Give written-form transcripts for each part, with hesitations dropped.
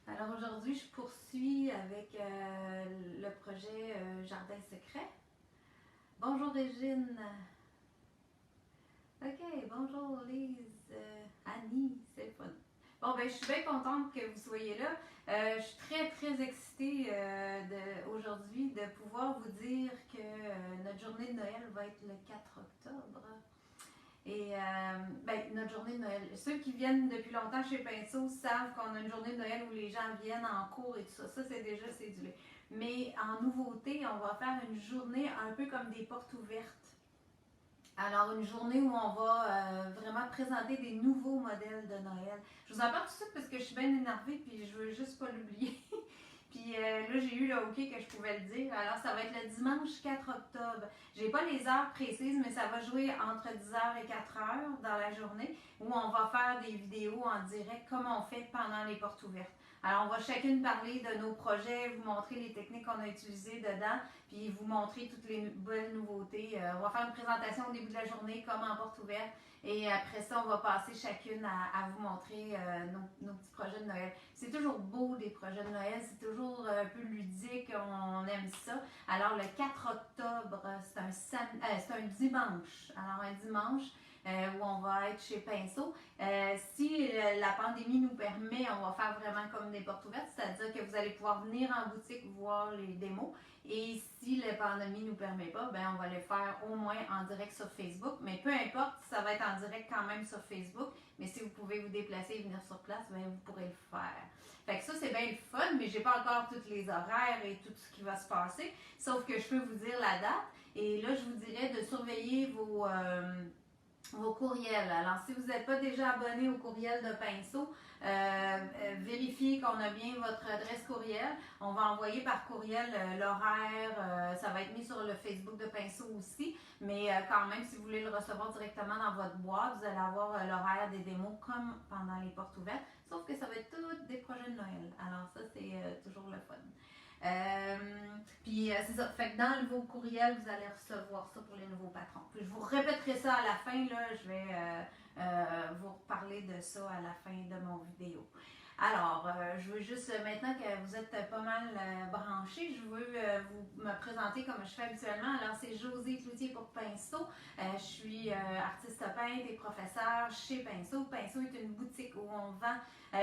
Alors aujourd'hui, je poursuis avec le projet Jardin secret. Bonjour Régine. Ok, bonjour Lise, Annie, c'est le fun. Bon, ben, je suis bien contente que vous soyez là. Je suis très excitée aujourd'hui de pouvoir vous dire que notre journée de Noël va être le 4 octobre. Et ben, notre journée de Noël, ceux qui viennent depuis longtemps chez Pinceau savent qu'on a une journée de Noël où les gens viennent en cours et tout ça. Ça, c'est déjà cédulé. Mais en nouveauté, on va faire une journée un peu comme des portes ouvertes. Alors, une journée où on va vraiment présenter des nouveaux modèles de Noël. Je vous en parle tout de suite parce que je suis bien énervée puis je veux juste pas l'oublier. Puis là, j'ai eu le OK que je pouvais le dire. Alors, ça va être le dimanche 4 octobre. J'ai pas les heures précises, mais ça va jouer entre 10h et 4h dans la journée où on va faire des vidéos en direct comme on fait pendant les portes ouvertes. Alors, on va chacune parler de nos projets, vous montrer les techniques qu'on a utilisées dedans, puis vous montrer toutes les belles nouveautés. On va faire une présentation au début de la journée comme en porte ouverte. Et après ça, on va passer chacune à vous montrer nos petits projets de Noël. C'est toujours beau des projets de Noël, c'est toujours un peu ludique, on aime ça. Alors le 4 octobre, c'est un dimanche. Alors un dimanche où on va être chez Pinceau. Si la pandémie nous permet, on va faire vraiment comme des portes ouvertes, c'est-à-dire que vous allez pouvoir venir en boutique voir les démos. Et si la pandémie ne nous permet pas, ben on va le faire au moins en direct sur Facebook. Mais peu importe, ça va être en direct quand même sur Facebook. Mais si vous pouvez vous déplacer et venir sur place, ben vous pourrez le faire. Fait que ça, c'est bien le fun, mais j'ai pas encore tous les horaires et tout ce qui va se passer. Sauf que je peux vous dire la date. Et là, je vous dirais de surveiller vos courriels. Alors, si vous n'êtes pas déjà abonné au courriel de Pinceau, vérifiez qu'on a bien votre adresse courriel. On va envoyer par courriel l'horaire. Ça va être mis sur le Facebook de Pinceau aussi. Mais quand même, si vous voulez le recevoir directement dans votre boîte, vous allez avoir l'horaire des démos comme pendant les portes ouvertes. Sauf que ça va être tous des projets de Noël. Alors ça, c'est toujours le fun. Euh, Puis c'est ça. Fait que dans vos courriels, vous allez recevoir ça pour les nouveaux patrons. Puis je vous répéterai ça à la fin. Là, je vais vous reparler de ça à la fin de mon vidéo. Alors, je veux juste, maintenant que vous êtes pas mal branchés, je veux vous me présenter comme je fais habituellement. Alors, c'est Josée Cloutier pour Pinceau. Je suis artiste peintre et professeur chez Pinceau. Pinceau est une boutique où on vend.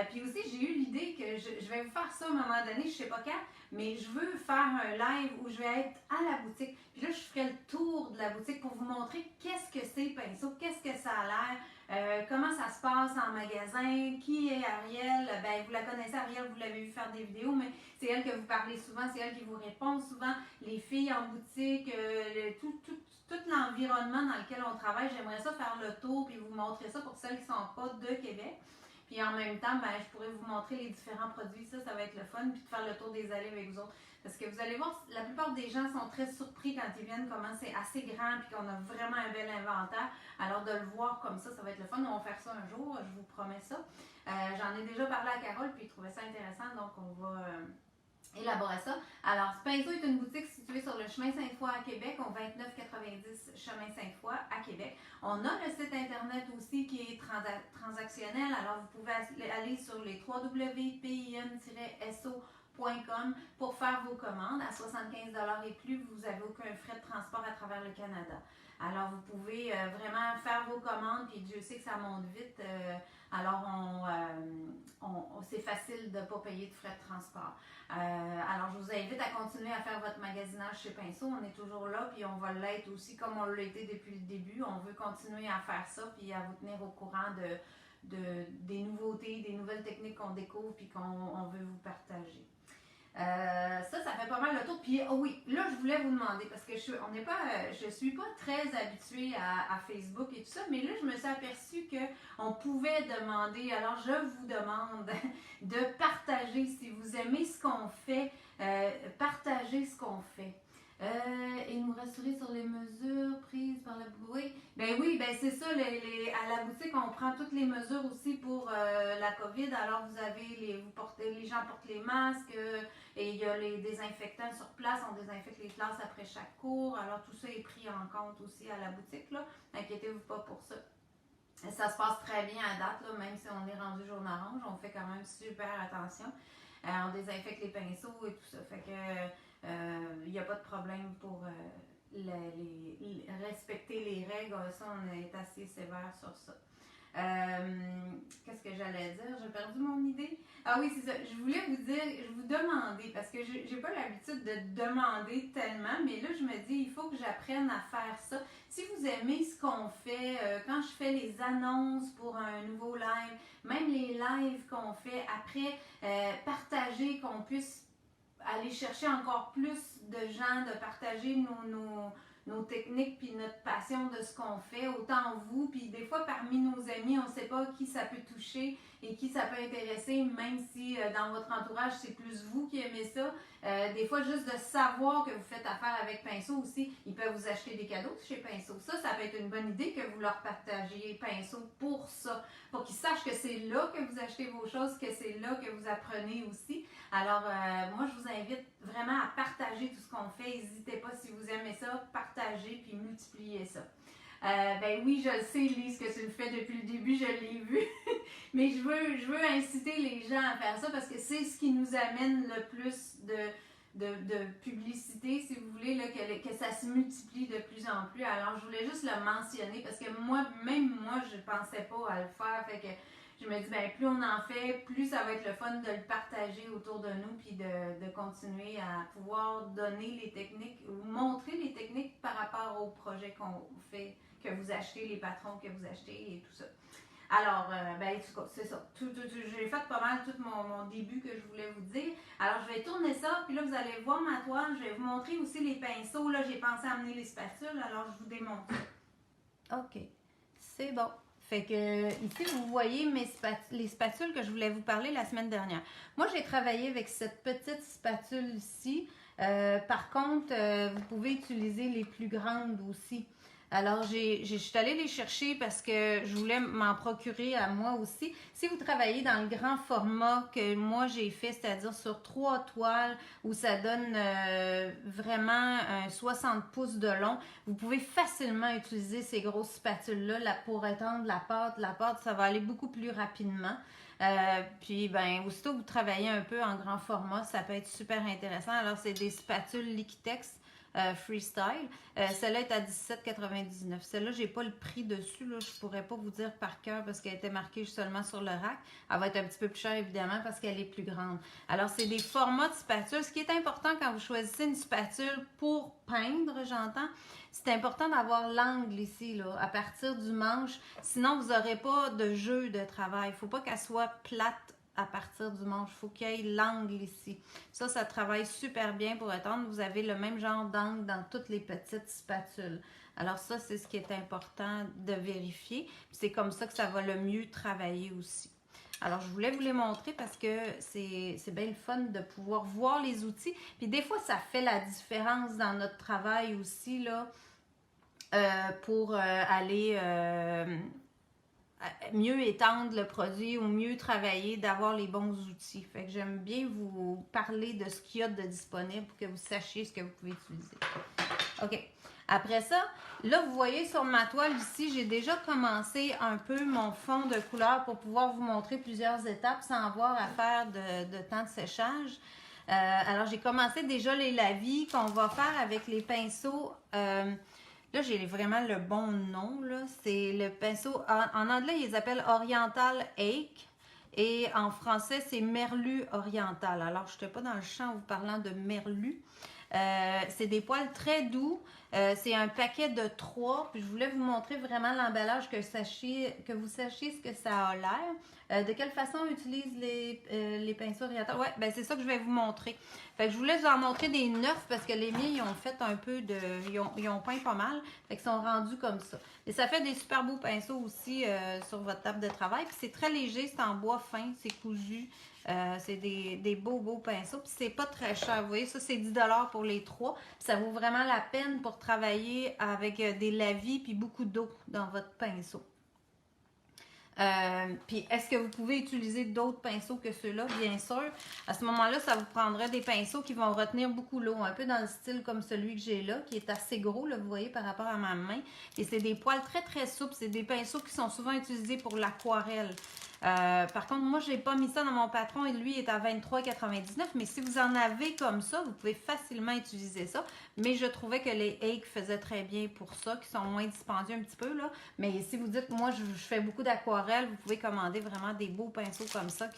Puis aussi, j'ai eu l'idée que je vais vous faire ça à un moment donné, je sais pas quand, mais je veux faire un live où je vais être à la boutique. Puis là, je ferai le tour de la boutique pour vous montrer qu'est-ce que c'est Pinceau, qu'est-ce que ça a l'air, comment ça se passe en magasin, qui est Ariel. Ben, vous la connaissez, Ariel, vous l'avez vu faire des vidéos, mais c'est elle que vous parlez souvent, c'est elle qui vous répond souvent. Les filles en boutique, tout l'environnement dans lequel on travaille, j'aimerais ça faire le tour puis vous montrer ça pour celles qui ne sont pas de Québec. Puis en même temps, ben, je pourrais vous montrer les différents produits. Ça va être le fun. Puis de faire le tour des allées avec vous autres. Parce que vous allez voir, la plupart des gens sont très surpris quand ils viennent, comment c'est assez grand puis qu'on a vraiment un bel inventaire. Alors de le voir comme ça va être le fun. On va faire ça un jour, je vous promets ça. J'en ai déjà parlé à Carole puis il trouvait ça intéressant. Donc on va élaborer ça. Alors, Pinceau est une boutique située sur le chemin Sainte-Foy à Québec, au 2990 chemin Sainte-Foy à Québec. On a le site internet aussi qui est transactionnel. Alors, vous pouvez aller sur les www.pin-so.com pour faire vos commandes. À 75 et plus, vous n'avez aucun frais de transport à travers le Canada. Alors, vous pouvez vraiment faire vos commandes, puis Dieu sait que ça monte vite. Alors, c'est facile de ne pas payer de frais de transport. Alors, je vous invite à continuer à faire votre magasinage chez Pinceau. On est toujours là, puis on va l'être aussi comme on l'a été depuis le début. On veut continuer à faire ça, puis à vous tenir au courant des nouveautés, des nouvelles techniques qu'on découvre, puis qu'on veut vous partager. Ça fait pas mal le tour. Puis oui, là je voulais vous demander, parce que je suis pas très habituée à Facebook et tout ça, mais là je me suis aperçue qu'on pouvait demander, alors je vous demande de partager si vous aimez ce qu'on fait, partagez ce qu'on fait. Et nous rassurer sur les mesures prises par la boutique. Oui, c'est ça. À la boutique, on prend toutes les mesures aussi pour la COVID. Alors vous avez les gens portent les masques et il y a les désinfectants sur place. On désinfecte les classes après chaque cours. Alors tout ça est pris en compte aussi à la boutique. Là. Inquiétez-vous pas pour ça. Ça se passe très bien à date, là, même si on est rendu jaune orange, on fait quand même super attention. on désinfecte les pinceaux et tout ça. Fait que il n'y a pas de problème pour respecter les règles. Ça, on est assez sévère sur ça. Qu'est-ce que j'allais dire? J'ai perdu mon idée. Ah oui, c'est ça. Je voulais vous dire, je vous demandais, parce que j'ai pas l'habitude de demander tellement, mais là, je me dis, il faut que j'apprenne à faire ça. Si vous aimez ce qu'on fait, quand je fais les annonces pour un nouveau live, même les lives qu'on fait après, partager, qu'on puisse aller chercher encore plus de gens, de partager nos techniques puis notre passion de ce qu'on fait, autant vous, puis des fois parmi nos amis, on ne sait pas qui ça peut toucher et qui ça peut intéresser, même si dans votre entourage, c'est plus vous qui aimez ça. Des fois, juste de savoir que vous faites affaire avec Pinceau aussi, ils peuvent vous acheter des cadeaux chez Pinceau. Ça peut être une bonne idée que vous leur partagiez Pinceau pour ça, pour qu'ils sachent que c'est là que vous achetez vos choses, que c'est là que vous apprenez aussi. Alors, moi, je vous invite vraiment à partager tout ce qu'on fait. N'hésitez pas, si vous aimez ça, partagez puis multipliez ça. Ben oui, je le sais, Lise, que tu le fais depuis le début, je l'ai vu. Mais je veux inciter les gens à faire ça parce que c'est ce qui nous amène le plus de publicité, si vous voulez, là, que ça se multiplie de plus en plus. Alors, je voulais juste le mentionner parce que même moi, je ne pensais pas à le faire. Fait que je me dis, ben, plus on en fait, plus ça va être le fun de le partager autour de nous puis de continuer à pouvoir donner les techniques ou montrer les techniques par rapport aux projets qu'on fait, que vous achetez, les patrons que vous achetez et tout ça. Alors, ben, c'est ça. J'ai fait pas mal tout mon début que je voulais vous dire. Alors, je vais tourner ça, puis là, vous allez voir ma toile. Je vais vous montrer aussi les pinceaux. Là, j'ai pensé à amener les spatules, alors je vous démontre ça. OK. C'est bon. Fait que ici, vous voyez les spatules que je voulais vous parler la semaine dernière. Moi, j'ai travaillé avec cette petite spatule ici. Par contre, vous pouvez utiliser les plus grandes aussi. Alors, je suis allée les chercher parce que je voulais m'en procurer à moi aussi. Si vous travaillez dans le grand format que moi j'ai fait, c'est-à-dire sur 3 toiles où ça donne vraiment 60 pouces de long, vous pouvez facilement utiliser ces grosses spatules-là pour étendre la pâte. La pâte, ça va aller beaucoup plus rapidement. Puis, ben, aussitôt que vous travaillez un peu en grand format, ça peut être super intéressant. Alors, c'est des spatules Liquitex. Freestyle. Celle-là est à 17,99. Celle-là, j'ai pas le prix dessus. Là. Je pourrais pas vous dire par cœur parce qu'elle était marquée seulement sur le rack. Elle va être un petit peu plus chère, évidemment, parce qu'elle est plus grande. Alors, c'est des formats de spatule. Ce qui est important quand vous choisissez une spatule pour peindre, j'entends, c'est important d'avoir l'angle ici, là, à partir du manche. Sinon, vous n'aurez pas de jeu de travail. Il ne faut pas qu'elle soit plate à partir du manche. Il faut qu'il y ait l'angle ici. Ça travaille super bien pour étendre. Vous avez le même genre d'angle dans toutes les petites spatules. Alors ça, c'est ce qui est important de vérifier. C'est comme ça que ça va le mieux travailler aussi. Alors, je voulais vous les montrer parce que c'est bien le fun de pouvoir voir les outils. Puis des fois, ça fait la différence dans notre travail aussi, là, pour aller mieux étendre le produit ou mieux travailler, d'avoir les bons outils. Fait que j'aime bien vous parler de ce qu'il y a de disponible pour que vous sachiez ce que vous pouvez utiliser. OK. Après ça, là, vous voyez sur ma toile ici, j'ai déjà commencé un peu mon fond de couleur pour pouvoir vous montrer plusieurs étapes sans avoir à faire de temps de séchage. Alors, j'ai commencé déjà les lavis qu'on va faire avec les pinceaux. Là, j'ai vraiment le bon nom. C'est le pinceau, en anglais, ils appellent Oriental Ache. Et en français, c'est Merlu Oriental. Alors, je n'étais pas dans le champ en vous parlant de Merlu. C'est des poils très doux. C'est un paquet de 3. Puis je voulais vous montrer vraiment l'emballage, que vous sachiez ce que ça a l'air. De quelle façon on utilise les pinceaux orientaux? Ouais, ben c'est ça que je vais vous montrer. Fait que je voulais vous en montrer des neufs parce que les miens, ils ont fait un peu de... Ils ont peint pas mal. Fait qu'ils sont rendus comme ça. Et ça fait des super beaux pinceaux aussi sur votre table de travail. Puis c'est très léger, c'est en bois fin, c'est cousu. C'est des beaux pinceaux. Puis c'est pas très cher. Vous voyez, ça c'est 10 $ pour les 3. Puis ça vaut vraiment la peine pour travailler avec des lavis puis beaucoup d'eau dans votre pinceau. Puis est-ce que vous pouvez utiliser d'autres pinceaux que ceux-là? Bien sûr. À ce moment-là, ça vous prendrait des pinceaux qui vont retenir beaucoup l'eau, un peu dans le style comme celui que j'ai là, qui est assez gros, là, vous voyez, par rapport à ma main. Et c'est des poils très, très souples. C'est des pinceaux qui sont souvent utilisés pour l'aquarelle. Par contre, moi, je n'ai pas mis ça dans mon patron et lui est à 23,99. Mais si vous en avez comme ça, vous pouvez facilement utiliser ça. Mais je trouvais que les Hake faisaient très bien pour ça, qui sont moins dispendieux un petit peu, là. Mais si vous dites, moi, je fais beaucoup d'aquarelle, vous pouvez commander vraiment des beaux pinceaux comme ça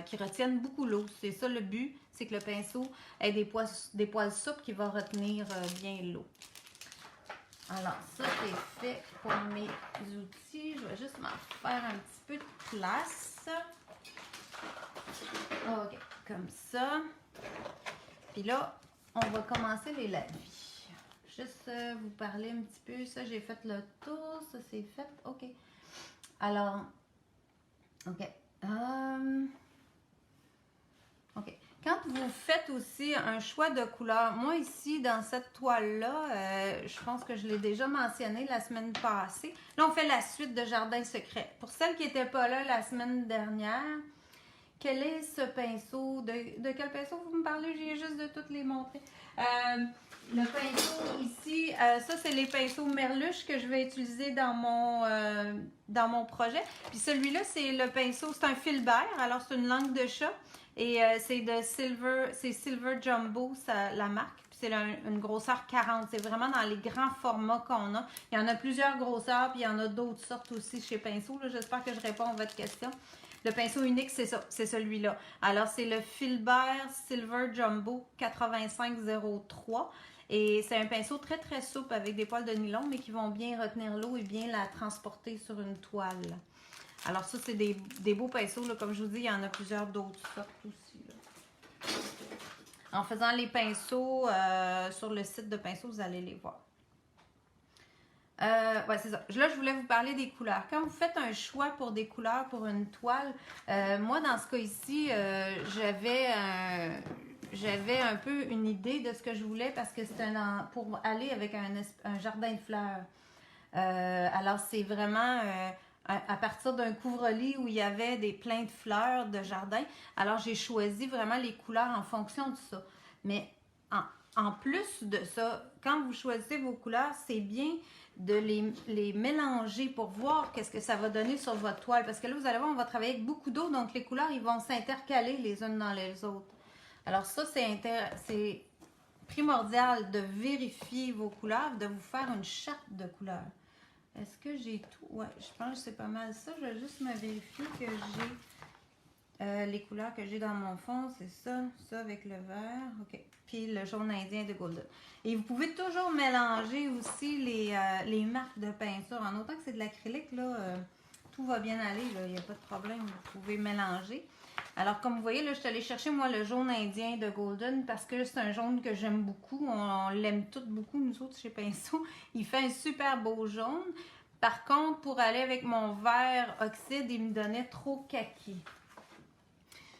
qui retiennent beaucoup l'eau. C'est ça le but, c'est que le pinceau ait des poils souples qui vont retenir bien l'eau. Alors, ça, c'est fait pour mes outils. Je vais juste m'en faire un petit peu de place. OK, comme ça. Puis là, on va commencer les lavis. Juste vous parler un petit peu. Ça, j'ai fait le tour. Ça, c'est fait. OK. Alors, OK. OK. Quand vous faites aussi un choix de couleur, moi ici, dans cette toile-là, je pense que je l'ai déjà mentionné la semaine passée. Là, on fait la suite de Jardin secret. Pour celles qui n'étaient pas là la semaine dernière, quel est ce pinceau? De quel pinceau vous me parlez? J'ai juste de toutes les montrer. Le pinceau ici, ça c'est les pinceaux Merluche que je vais utiliser dans mon projet. Puis celui-là, c'est le pinceau, c'est un filbert, alors c'est une langue de chat. Et c'est Silver Jumbo, la marque. Puis c'est une grosseur 40. C'est vraiment dans les grands formats qu'on a. Il y en a plusieurs grosseurs, puis il y en a d'autres sortes aussi chez Pinceau. J'espère que je réponds à votre question. Le pinceau unique, c'est ça, c'est celui-là. Alors, c'est le Filbert Silver Jumbo 8503. Et c'est un pinceau très, très souple avec des poils de nylon, mais qui vont bien retenir l'eau et bien la transporter sur une toile. Alors ça, c'est des beaux pinceaux. Là. Comme je vous dis, il y en a plusieurs d'autres sortes aussi. Là. En faisant les pinceaux sur le site de pinceaux, vous allez les voir. Ouais, c'est ça. Là, je voulais vous parler des couleurs. Quand vous faites un choix pour des couleurs pour une toile, moi, dans ce cas ici, j'avais un peu une idée de ce que je voulais parce que c'était pour aller avec un jardin de fleurs. Alors, c'est vraiment à partir d'un couvre-lit où il y avait plein de fleurs de jardin. Alors, j'ai choisi vraiment les couleurs en fonction de ça. Mais en plus de ça, quand vous choisissez vos couleurs, c'est bien de les mélanger pour voir qu'est-ce que ça va donner sur votre toile. Parce que là, vous allez voir, on va travailler avec beaucoup d'eau, donc les couleurs, ils vont s'intercaler les unes dans les autres. Alors ça, c'est primordial de vérifier vos couleurs, de vous faire une charte de couleurs. Est-ce que j'ai tout? Ouais, je pense que c'est pas mal ça. Je vais juste me vérifier que j'ai les couleurs que j'ai dans mon fond. C'est ça avec le vert. OK. Puis le jaune indien de Golden. Et vous pouvez toujours mélanger aussi les marques de peinture. En autant que c'est de l'acrylique, là, tout va bien aller. Il n'y a pas de problème. Vous pouvez mélanger. Alors, comme vous voyez, là, je suis allée chercher, moi, le jaune indien de Golden parce que c'est un jaune que j'aime beaucoup. On l'aime toutes beaucoup, nous autres, chez Pinceau. Il fait un super beau jaune. Par contre, pour aller avec mon vert oxyde, il me donnait trop kaki.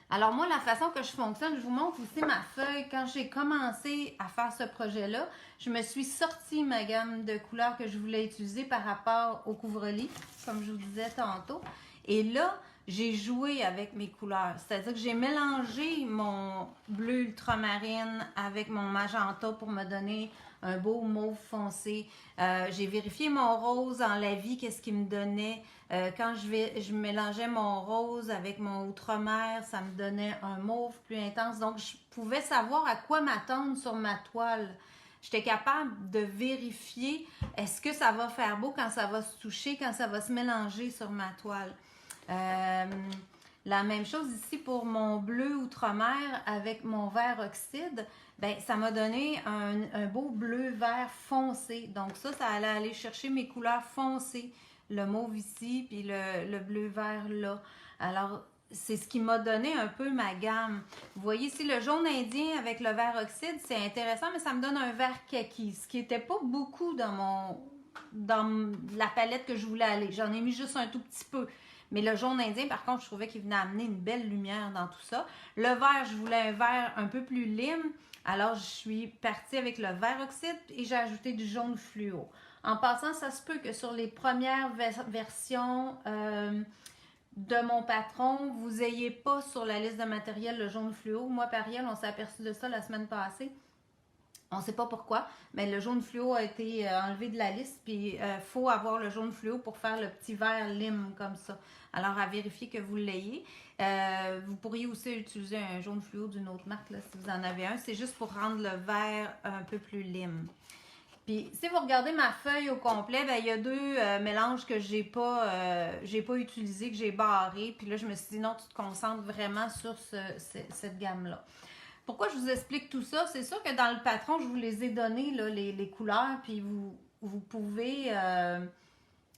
Alors, moi, la façon que je fonctionne, je vous montre aussi ma feuille. Quand j'ai commencé à faire ce projet-là, je me suis sorti ma gamme de couleurs que je voulais utiliser par rapport au couvre-lit, comme je vous disais tantôt. Et là, j'ai joué avec mes couleurs. C'est-à-dire que j'ai mélangé mon bleu ultramarine avec mon magenta pour me donner un beau mauve foncé. J'ai vérifié mon rose en la vie, qu'est-ce qu'il me donnait. Quand je mélangeais mon rose avec mon outre-mer, ça me donnait un mauve plus intense. Donc, je pouvais savoir à quoi m'attendre sur ma toile. J'étais capable de vérifier est-ce que ça va faire beau quand ça va se toucher, quand ça va se mélanger sur ma toile. La même chose ici pour mon bleu outre-mer avec mon vert oxyde. Ben, ça m'a donné un beau bleu-vert foncé. Donc ça allait aller chercher mes couleurs foncées. Le mauve ici, puis le bleu-vert là. Alors, c'est ce qui m'a donné un peu ma gamme. Vous voyez ici, le jaune indien avec le vert oxyde, c'est intéressant, mais ça me donne un vert kaki, ce qui n'était pas beaucoup dans la palette que je voulais aller. J'en ai mis juste un tout petit peu. Mais le jaune indien, par contre, je trouvais qu'il venait amener une belle lumière dans tout ça. Le vert, je voulais un vert un peu plus lime. Alors, je suis partie avec le vert oxyde et j'ai ajouté du jaune fluo. En passant, ça se peut que sur les premières versions de mon patron, vous n'ayez pas sur la liste de matériel le jaune fluo. Moi, Pariel, on s'est aperçu de ça la semaine passée. On ne sait pas pourquoi, mais le jaune fluo a été enlevé de la liste, puis il faut avoir le jaune fluo pour faire le petit verre lime comme ça. Alors, à vérifier que vous l'ayez. Vous pourriez aussi utiliser un jaune fluo d'une autre marque, là, si vous en avez un. C'est juste pour rendre le verre un peu plus lime. Puis, si vous regardez ma feuille au complet, ben, il y a deux mélanges que j'ai pas utilisés, que j'ai barrés. Puis là, je me suis dit, non, tu te concentres vraiment sur cette gamme-là. Pourquoi je vous explique tout ça? C'est sûr que dans le patron, je vous les ai donné, là, les couleurs, puis vous pouvez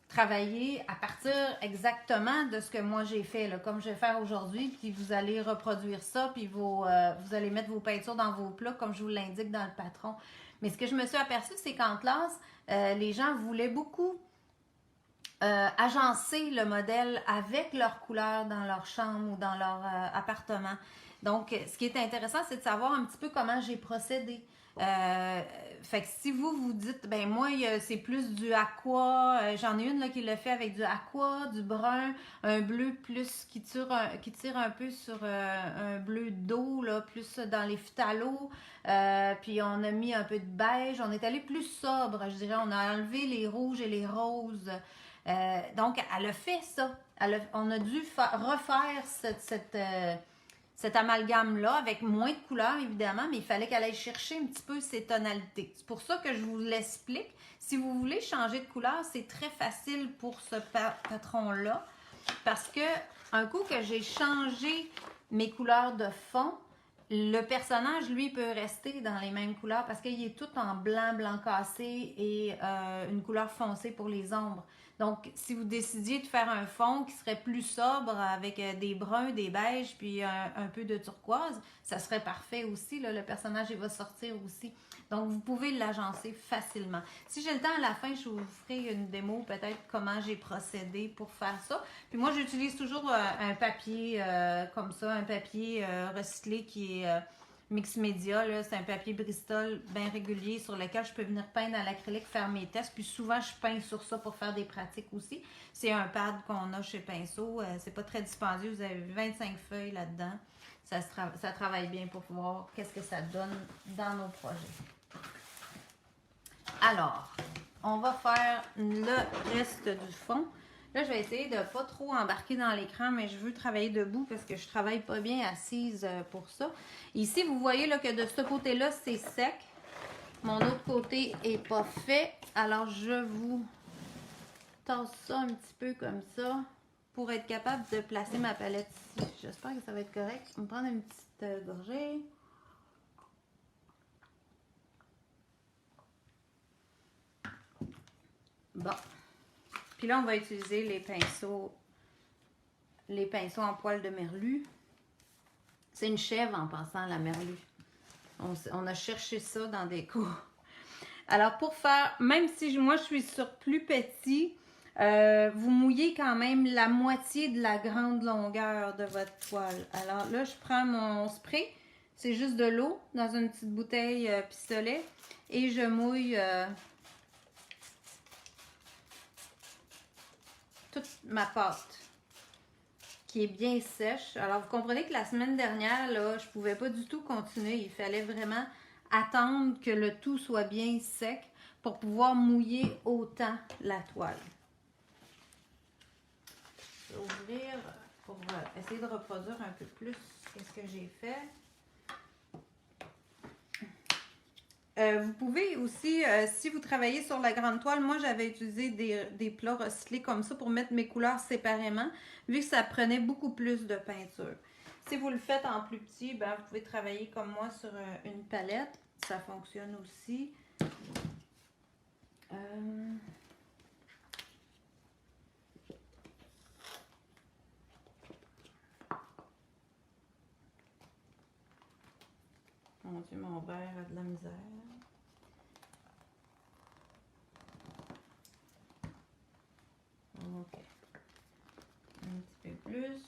travailler à partir exactement de ce que moi j'ai fait, là, comme je vais faire aujourd'hui, puis vous allez reproduire ça, puis vous allez mettre vos peintures dans vos plats, comme je vous l'indique dans le patron. Mais ce que je me suis aperçue, c'est qu'en classe, les gens voulaient beaucoup agencer le modèle avec leurs couleurs dans leur chambre ou dans leur appartement. Donc, ce qui est intéressant, c'est de savoir un petit peu comment j'ai procédé. Fait que si vous dites, ben moi, c'est plus du aqua, j'en ai une là, qui le fait avec du aqua, du brun, un bleu plus qui tire un peu sur un bleu d'eau, là, plus dans les phtalos, puis on a mis un peu de beige, on est allé plus sobre, je dirais, on a enlevé les rouges et les roses. Donc, elle a fait ça. On a dû refaire cet amalgame-là avec moins de couleurs, évidemment, mais il fallait qu'elle aille chercher un petit peu ses tonalités. C'est pour ça que je vous l'explique. Si vous voulez changer de couleur, c'est très facile pour ce patron-là, parce que un coup que j'ai changé mes couleurs de fond, le personnage, lui, peut rester dans les mêmes couleurs parce qu'il est tout en blanc, blanc cassé et une couleur foncée pour les ombres. Donc, si vous décidiez de faire un fond qui serait plus sobre avec des bruns, des beiges, puis un peu de turquoise, ça serait parfait aussi. Là, le personnage, il va sortir aussi. Donc, vous pouvez l'agencer facilement. Si j'ai le temps à la fin, je vous ferai une démo, peut-être comment j'ai procédé pour faire ça. Puis moi, j'utilise toujours un papier comme ça, un papier recyclé qui est mix média. C'est un papier Bristol bien régulier sur lequel je peux venir peindre à l'acrylique, faire mes tests. Puis souvent, je peins sur ça pour faire des pratiques aussi. C'est un pad qu'on a chez Pinceau. C'est pas très dispendieux. Vous avez 25 feuilles là-dedans. Ça travaille bien pour voir qu'est-ce que ça donne dans nos projets. Alors, on va faire le reste du fond. Là, je vais essayer de ne pas trop embarquer dans l'écran, mais je veux travailler debout parce que je travaille pas bien assise pour ça. Ici, vous voyez là, que de ce côté-là, c'est sec. Mon autre côté est pas fait. Alors, je vous tasse ça un petit peu comme ça pour être capable de placer ma palette ici. J'espère que ça va être correct. On va prendre une petite gorgée. Bon. Puis là, on va utiliser les pinceaux en poil de merlu. C'est une chèvre en passant, la merlu. On a cherché ça dans des cours. Alors, pour faire, même si moi je suis sur plus petit, vous mouillez quand même la moitié de la grande longueur de votre toile. Alors là, je prends mon spray. C'est juste de l'eau dans une petite bouteille pistolet. Et je mouille toute ma pâte qui est bien sèche. Alors, vous comprenez que la semaine dernière, là, je ne pouvais pas du tout continuer. Il fallait vraiment attendre que le tout soit bien sec pour pouvoir mouiller autant la toile. Je vais ouvrir pour essayer de reproduire un peu plus ce que j'ai fait. Vous pouvez aussi, si vous travaillez sur la grande toile, moi j'avais utilisé des plats recyclés comme ça pour mettre mes couleurs séparément, vu que ça prenait beaucoup plus de peinture. Si vous le faites en plus petit, ben, vous pouvez travailler comme moi sur une palette, ça fonctionne aussi. Mon Dieu, mon verre a de la misère. Ok. Un petit peu plus.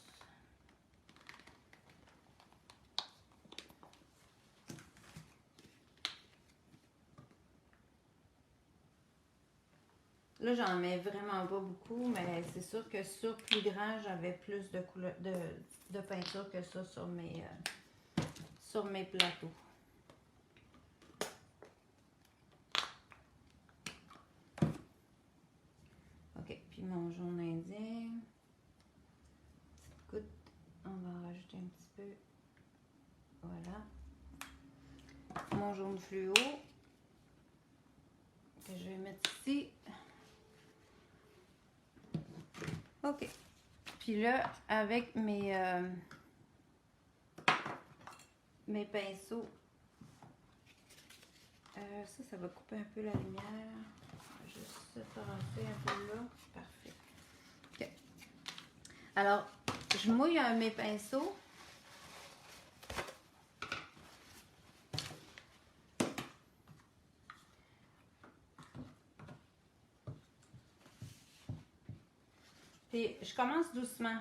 Là, j'en mets vraiment pas beaucoup, mais c'est sûr que sur plus grand, j'avais plus de peinture que ça sur mes plateaux. mon jaune fluo que je vais mettre ici. OK. Puis là, avec mes pinceaux, ça va couper un peu la lumière. Je vais juste passer un peu là. Parfait. OK. Alors, je mouille mes pinceaux. Puis, je commence doucement.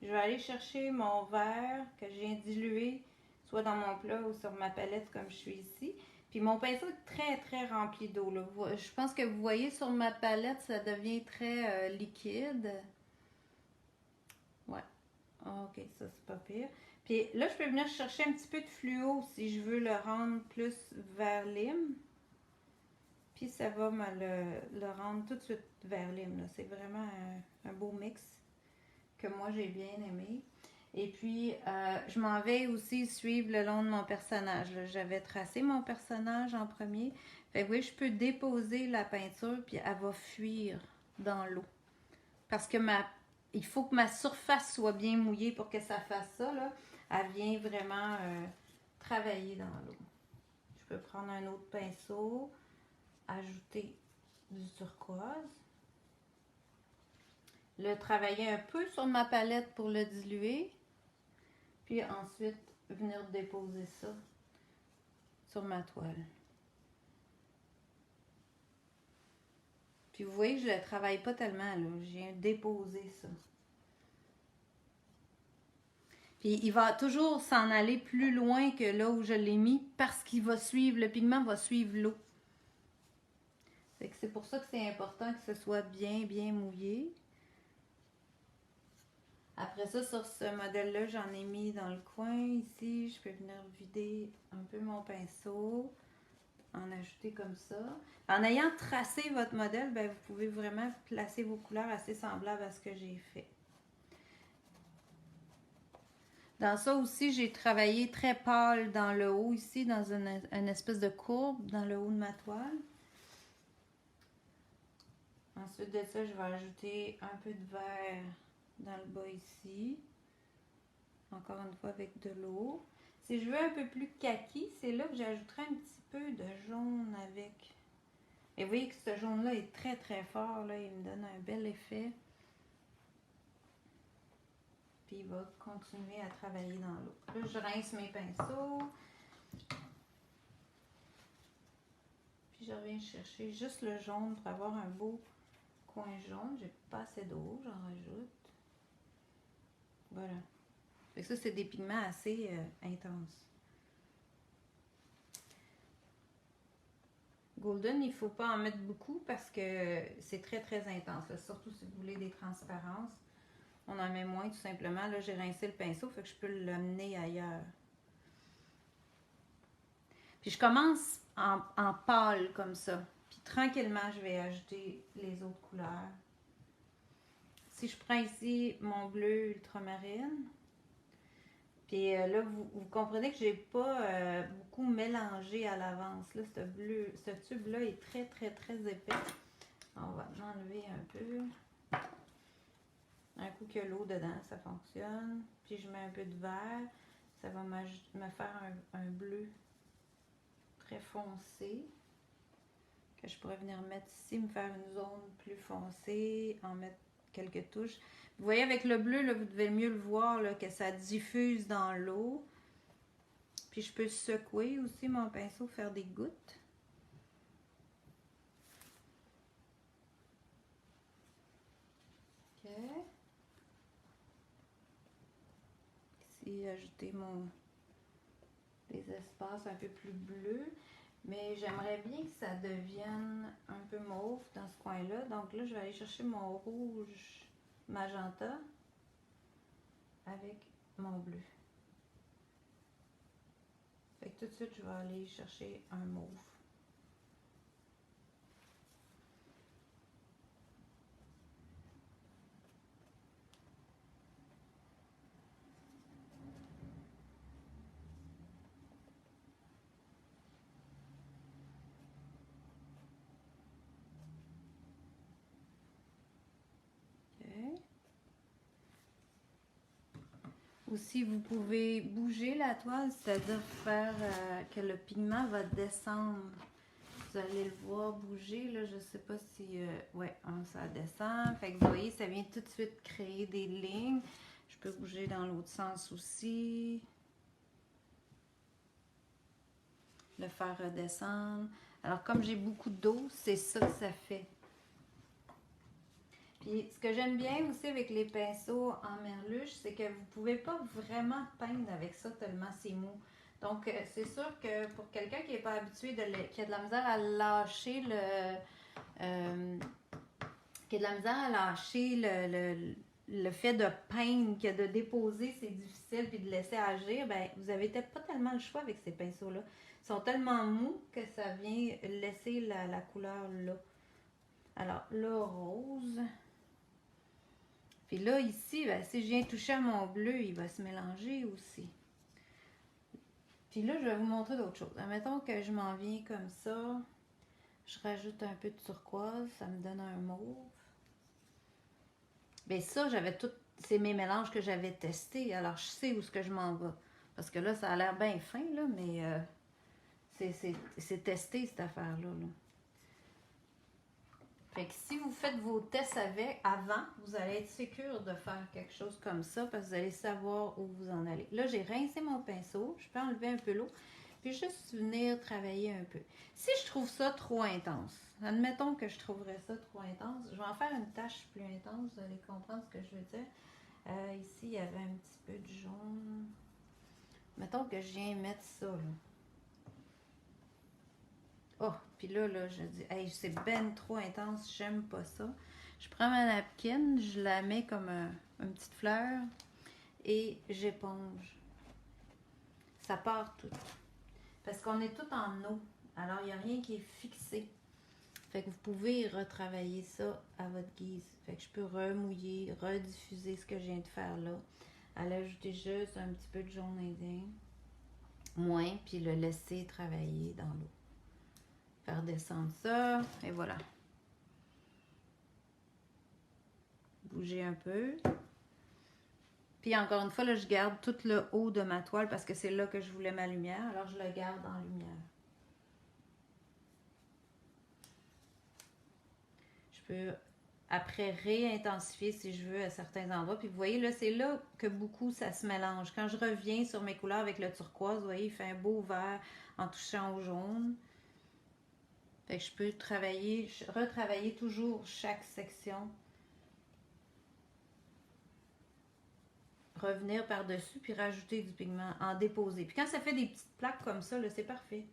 Je vais aller chercher mon verre que je viens diluer, soit dans mon plat ou sur ma palette comme je suis ici. Puis mon pinceau est très, très rempli d'eau. Je pense que vous voyez sur ma palette, ça devient très liquide. Ouais. OK, ça, c'est pas pire. Puis là, je peux venir chercher un petit peu de fluo si je veux le rendre plus vert lime. Puis ça va me le rendre tout de suite vert lime. C'est vraiment un beau mix que moi, j'ai bien aimé. Et puis, je m'en vais aussi suivre le long de mon personnage. J'avais tracé mon personnage en premier. Fait que oui, je peux déposer la peinture, puis elle va fuir dans l'eau. Parce que il faut que ma surface soit bien mouillée pour que ça fasse ça, là. Elle vient vraiment travailler dans l'eau. Je peux prendre un autre pinceau, ajouter du turquoise. Le travailler un peu sur ma palette pour le diluer. Puis ensuite, venir déposer ça sur ma toile. Puis vous voyez que je ne le travaille pas tellement, là. Je viens déposer ça. Puis il va toujours s'en aller plus loin que là où je l'ai mis parce qu'il va suivre, le pigment va suivre l'eau. C'est pour ça que c'est important que ce soit bien, bien mouillé. Après ça, sur ce modèle-là, j'en ai mis dans le coin ici. Je peux venir vider un peu mon pinceau, en ajouter comme ça. En ayant tracé votre modèle, ben, vous pouvez vraiment placer vos couleurs assez semblables à ce que j'ai fait. Dans ça aussi, j'ai travaillé très pâle dans le haut ici, dans une espèce de courbe dans le haut de ma toile. Ensuite de ça, je vais ajouter un peu de vert dans le bas ici. Encore une fois avec de l'eau. Si je veux un peu plus kaki, c'est là que j'ajouterai un petit peu de jaune avec. Et vous voyez que ce jaune-là est très très fort. Là, il me donne un bel effet. Puis il va continuer à travailler dans l'eau. Là, je rince mes pinceaux. Puis je reviens chercher juste le jaune pour avoir un beau coin jaune. J'ai pas assez d'eau, j'en rajoute. Voilà. Fait que ça, c'est des pigments assez intenses. Golden, il ne faut pas en mettre beaucoup parce que c'est très très intense. Là. Surtout si vous voulez des transparences. On en met moins tout simplement. Là, j'ai rincé le pinceau, fait que je peux l'amener ailleurs. Puis je commence en pâle comme ça. Puis tranquillement, je vais ajouter les autres couleurs. Si je prends ici mon bleu ultramarine, puis là, vous comprenez que j'ai pas beaucoup mélangé à l'avance. Là, ce tube-là est très, très, très épais. On va enlever un peu. Un coup qu'il y a l'eau dedans, ça fonctionne. Puis je mets un peu de vert. Ça va me faire un bleu très foncé. Que je pourrais venir mettre ici, me faire une zone plus foncée, en mettre quelques touches. Vous voyez avec le bleu, là, vous devez mieux le voir, là, que ça diffuse dans l'eau. Puis je peux secouer aussi mon pinceau, faire des gouttes. OK. Ici, ajouter des espaces un peu plus bleus. Mais j'aimerais bien que ça devienne un peu mauve dans ce coin-là. Donc là, je vais aller chercher mon rouge magenta avec mon bleu. Fait que tout de suite, je vais aller chercher un mauve. Aussi, vous pouvez bouger la toile, c'est-à-dire faire que le pigment va descendre. Vous allez le voir bouger, là, je sais pas si... ouais, hein, ça descend. Fait que vous voyez, ça vient tout de suite créer des lignes. Je peux bouger dans l'autre sens aussi. Le faire redescendre. Alors, comme j'ai beaucoup d'eau, c'est ça que ça fait. Puis, ce que j'aime bien aussi avec les pinceaux en merluche, c'est que vous ne pouvez pas vraiment peindre avec ça tellement c'est mou. Donc, c'est sûr que pour quelqu'un qui n'est pas habitué, qui a de la misère à lâcher qui a de la misère à lâcher le fait de peindre, que de déposer, c'est difficile, puis de laisser agir, ben, vous n'avez peut-être pas tellement le choix avec ces pinceaux-là. Ils sont tellement mous que ça vient laisser la couleur là. Alors, là, rose. Puis là, ici, ben, si je viens toucher à mon bleu, il va se mélanger aussi. Puis là, je vais vous montrer d'autres choses. Admettons que je m'en viens comme ça. Je rajoute un peu de turquoise, ça me donne un mauve. Bien ça, j'avais tous ces mes mélanges que j'avais testés. Alors, je sais où ce que je m'en vais. Parce que là, ça a l'air bien fin, là, mais c'est testé, cette affaire-là. Là. Fait que si vous faites vos tests avant, vous allez être sûr de faire quelque chose comme ça parce que vous allez savoir où vous en allez. Là, j'ai rincé mon pinceau. Je peux enlever un peu l'eau. Puis juste venir travailler un peu. Si je trouve ça trop intense, admettons que je trouverais ça trop intense, je vais en faire une tache plus intense. Vous allez comprendre ce que je veux dire. Ici, il y avait un petit peu de jaune. Mettons que je viens mettre ça, là. Oh, puis là, je dis, hey, c'est ben trop intense, j'aime pas ça. Je prends ma napkin, je la mets comme une petite fleur et j'éponge. Ça part tout. Parce qu'on est tout en eau, alors il n'y a rien qui est fixé. Fait que vous pouvez retravailler ça à votre guise. Fait que je peux remouiller, rediffuser ce que je viens de faire là. Aller ajouter juste un petit peu de jaune indien. Moins, puis le laisser travailler dans l'eau. Faire descendre ça, et voilà. Bouger un peu. Puis encore une fois, là, je garde tout le haut de ma toile parce que c'est là que je voulais ma lumière. Alors, je le garde en lumière. Je peux, après, réintensifier si je veux à certains endroits. Puis vous voyez, là, c'est là que beaucoup, ça se mélange. Quand je reviens sur mes couleurs avec le turquoise, vous voyez, il fait un beau vert en touchant au jaune. Fait que je peux travailler, retravailler toujours chaque section. Revenir par-dessus, puis rajouter du pigment, en déposer. Puis quand ça fait des petites plaques comme ça, c'est parfait.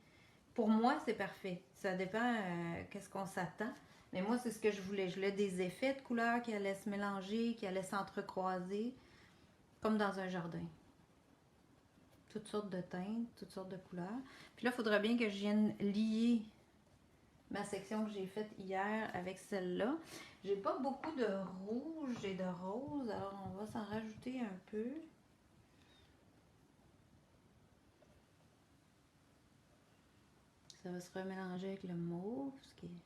Pour moi, c'est parfait. Ça dépend qu'est-ce qu'on s'attend. Mais moi, c'est ce que je voulais. Je voulais des effets de couleurs qui allaient se mélanger, qui allaient s'entrecroiser, comme dans un jardin. Toutes sortes de teintes, toutes sortes de couleurs. Puis là, il faudra bien que je vienne lier ma section que j'ai faite hier avec celle-là. J'ai pas beaucoup de rouge et de rose, alors on va s'en rajouter un peu. Ça va se remélanger avec le mauve, ce qui est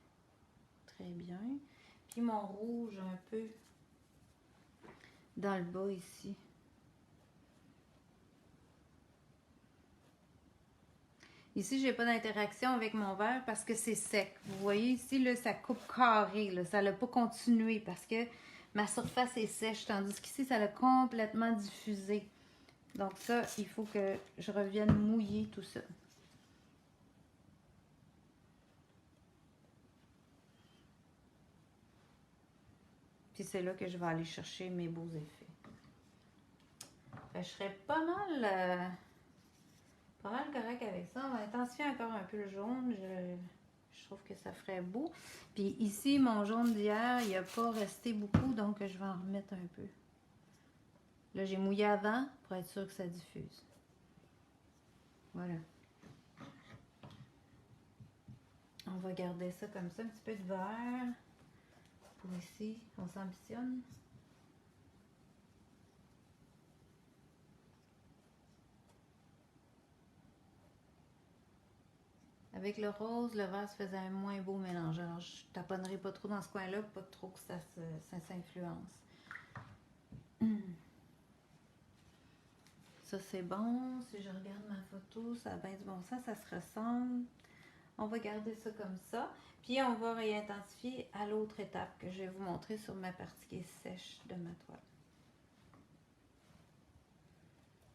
très bien. Puis mon rouge un peu dans le bas ici. Ici, j'ai pas d'interaction avec mon verre parce que c'est sec. Vous voyez ici, là, ça coupe carré. Là. Ça n'a pas continué parce que ma surface est sèche. Tandis qu'ici, ça l'a complètement diffusé. Donc ça, il faut que je revienne mouiller tout ça. Puis c'est là que je vais aller chercher mes beaux effets. Fait que je serais pas mal correct avec ça. On va intensifier encore un peu le jaune. Je trouve que ça ferait beau. Puis ici, mon jaune d'hier, il n'a pas resté beaucoup, donc je vais en remettre un peu. Là, j'ai mouillé avant pour être sûr que ça diffuse. Voilà. On va garder ça comme ça, un petit peu de vert. Pour ici, on s'ambitionne. Avec le rose, le vert se faisait un moins beau mélange. Alors, je taponnerai pas trop dans ce coin-là, pas trop que ça s'influence. ça c'est bon. Si je regarde ma photo, ça a bien du bon sens, ça se ressemble. On va garder ça comme ça. Puis on va réintensifier à l'autre étape que je vais vous montrer sur ma partie qui est sèche de ma toile.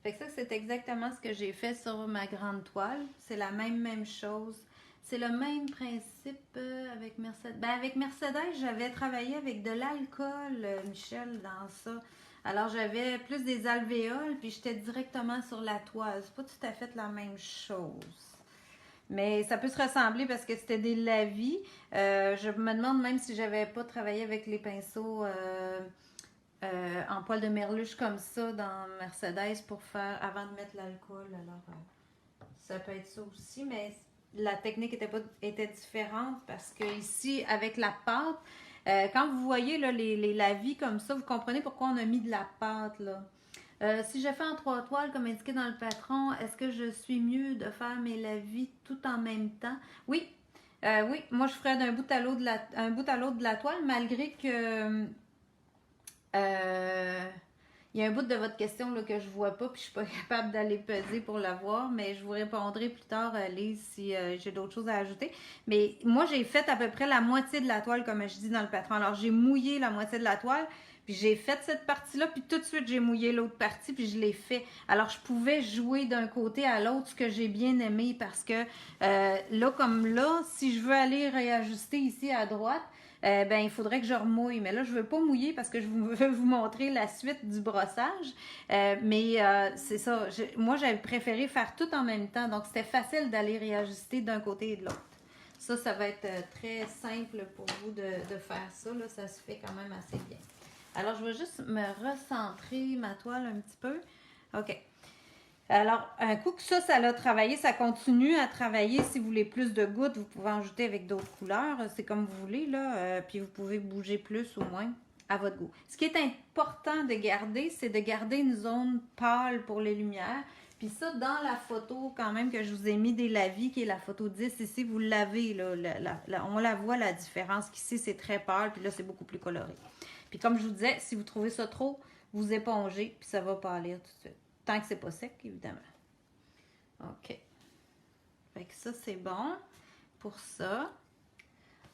Fait que ça, c'est exactement ce que j'ai fait sur ma grande toile. C'est la même chose. C'est le même principe avec Mercedes. Ben, avec Mercedes, j'avais travaillé avec de l'alcool, Michel, dans ça. Alors, j'avais plus des alvéoles, puis j'étais directement sur la toile. C'est pas tout à fait la même chose. Mais ça peut se ressembler parce que c'était des lavis. Je me demande même si j'avais pas travaillé avec les pinceaux en poil de merluche comme ça dans Mercedes pour faire avant de mettre l'alcool. Alors, ça peut être ça aussi, mais la technique était différente parce que ici, avec la pâte, quand vous voyez là, les lavis comme ça, vous comprenez pourquoi on a mis de la pâte là. Si je fais en 3 toiles comme indiqué dans le patron, est-ce que je suis mieux de faire mes lavis tout en même temps? Oui, oui, moi je ferais d'un bout à l'autre de la toile, malgré que il y a un bout de votre question là, que je vois pas, puis je suis pas capable d'aller peser pour la voir, mais je vous répondrai plus tard, Lise, si j'ai d'autres choses à ajouter. Mais moi, j'ai fait à peu près la moitié de la toile, comme je dis dans le patron. Alors, j'ai mouillé la moitié de la toile, puis j'ai fait cette partie-là, puis tout de suite, j'ai mouillé l'autre partie, puis je l'ai fait. Alors, je pouvais jouer d'un côté à l'autre, ce que j'ai bien aimé, parce que là, comme là, si je veux aller réajuster ici à droite, ben, il faudrait que je remouille. Mais là, je ne veux pas mouiller parce que je veux vous montrer la suite du brossage. C'est ça. Moi, j'avais préféré faire tout en même temps. Donc, c'était facile d'aller réajuster d'un côté et de l'autre. Ça va être très simple pour vous de faire ça. Là, ça se fait quand même assez bien. Alors, je vais juste me recentrer ma toile un petit peu. OK. Alors, un coup que ça l'a travaillé, ça continue à travailler. Si vous voulez plus de gouttes, vous pouvez en ajouter avec d'autres couleurs. C'est comme vous voulez, là. Puis vous pouvez bouger plus ou moins à votre goût. Ce qui est important de garder, c'est de garder une zone pâle pour les lumières. Puis ça, dans la photo, quand même, que je vous ai mis des lavis, qui est la photo 10, ici, vous l'avez, là. On la voit, la différence, qu'ici, c'est très pâle, puis là, c'est beaucoup plus coloré. Puis comme je vous disais, si vous trouvez ça trop, vous épongez, puis ça va pâlir tout de suite. Tant que c'est pas sec, évidemment. OK. Fait que ça, c'est bon pour ça.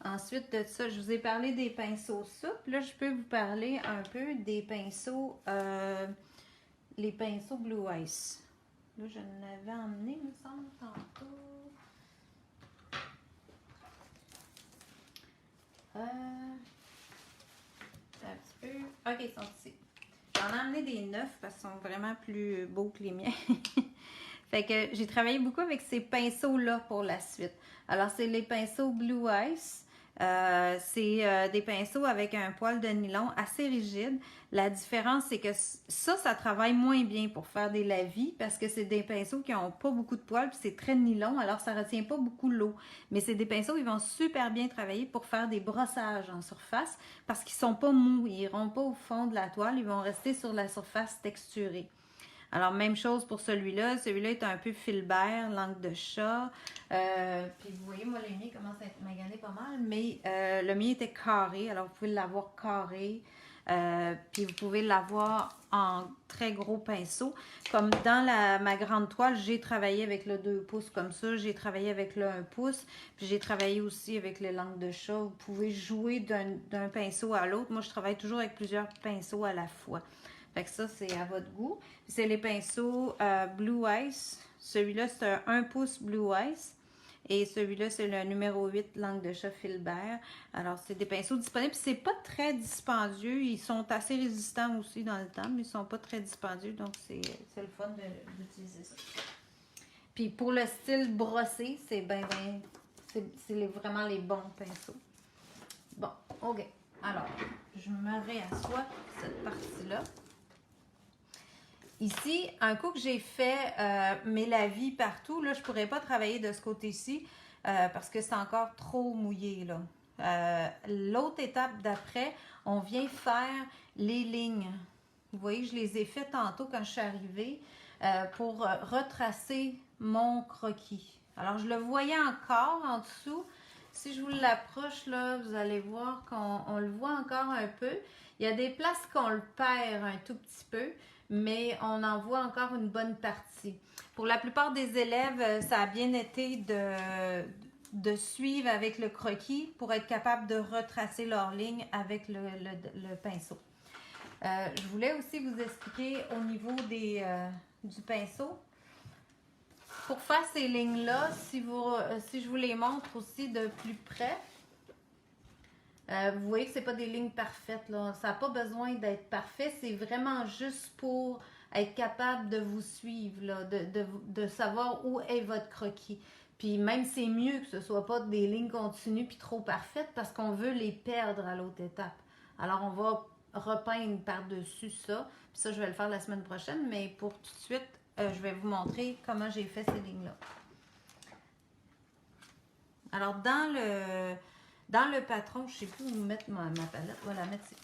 Ensuite de ça, je vous ai parlé des pinceaux souples. Là, je peux vous parler un peu des pinceaux, les pinceaux Blue Ice. Là, je l'avais emmené, il me semble, tantôt. Un petit peu. OK, ils sont ici. J'en ai emmené des neufs parce qu'ils sont vraiment plus beaux que les miens. Fait que j'ai travaillé beaucoup avec ces pinceaux-là pour la suite. Alors, c'est les pinceaux Blue Ice. C'est des pinceaux avec un poil de nylon assez rigide. La différence, c'est que ça travaille moins bien pour faire des lavis parce que c'est des pinceaux qui n'ont pas beaucoup de poils puis c'est très nylon, alors ça ne retient pas beaucoup l'eau. Mais c'est des pinceaux qui vont super bien travailler pour faire des brossages en surface parce qu'ils ne sont pas mous, ils n'iront pas au fond de la toile, ils vont rester sur la surface texturée. Alors, même chose pour celui-là. Celui-là est un peu filbert, langue de chat. Puis vous voyez, moi, les miens commencent à être maganés pas mal, mais le mien était carré. Alors, vous pouvez l'avoir carré. Puis vous pouvez l'avoir en très gros pinceau. Comme dans ma grande toile, j'ai travaillé avec le 2 pouces comme ça. J'ai travaillé avec le 1 pouce. Puis j'ai travaillé aussi avec les langues de chat. Vous pouvez jouer d'un pinceau à l'autre. Moi, je travaille toujours avec plusieurs pinceaux à la fois. Fait que ça, c'est à votre goût. C'est les pinceaux Blue Ice. Celui-là, c'est un 1 pouce Blue Ice. Et celui-là, c'est le numéro 8, langue de chat filbert. Alors, c'est des pinceaux disponibles. C'est pas très dispendieux. Ils sont assez résistants aussi dans le temps, mais ils sont pas très dispendieux. Donc, c'est le fun d'utiliser ça. Puis, pour le style brossé, c'est c'est vraiment les bons pinceaux. Bon, OK. Alors, je me réassois cette partie-là. Ici, un coup que j'ai fait mes lavis partout, là, je ne pourrais pas travailler de ce côté-ci parce que c'est encore trop mouillé, là. L'autre étape d'après, on vient faire les lignes. Vous voyez, je les ai fait tantôt quand je suis arrivée pour retracer mon croquis. Alors, je le voyais encore en dessous. Si je vous l'approche, là, vous allez voir qu'on le voit encore un peu. Il y a des places qu'on le perd un tout petit peu. mais on en voit encore une bonne partie. Pour la plupart des élèves, ça a bien été de suivre avec le croquis pour être capable de retracer leur ligne avec le pinceau. Je voulais aussi vous expliquer au niveau du pinceau. Pour faire ces lignes-là, si je vous les montre aussi de plus près, vous voyez que ce n'est pas des lignes parfaites, là. Ça n'a pas besoin d'être parfait, c'est vraiment juste pour être capable de vous suivre, là, de savoir où est votre croquis. Puis même c'est mieux que ce ne soit pas des lignes continues puis trop parfaites parce qu'on veut les perdre à l'autre étape. Alors on va repeindre par-dessus ça. Puis ça, je vais le faire la semaine prochaine, mais pour tout de suite, je vais vous montrer comment j'ai fait ces lignes-là. Alors dans le patron, je ne sais plus où mettre ma palette, je vais la mettre ici.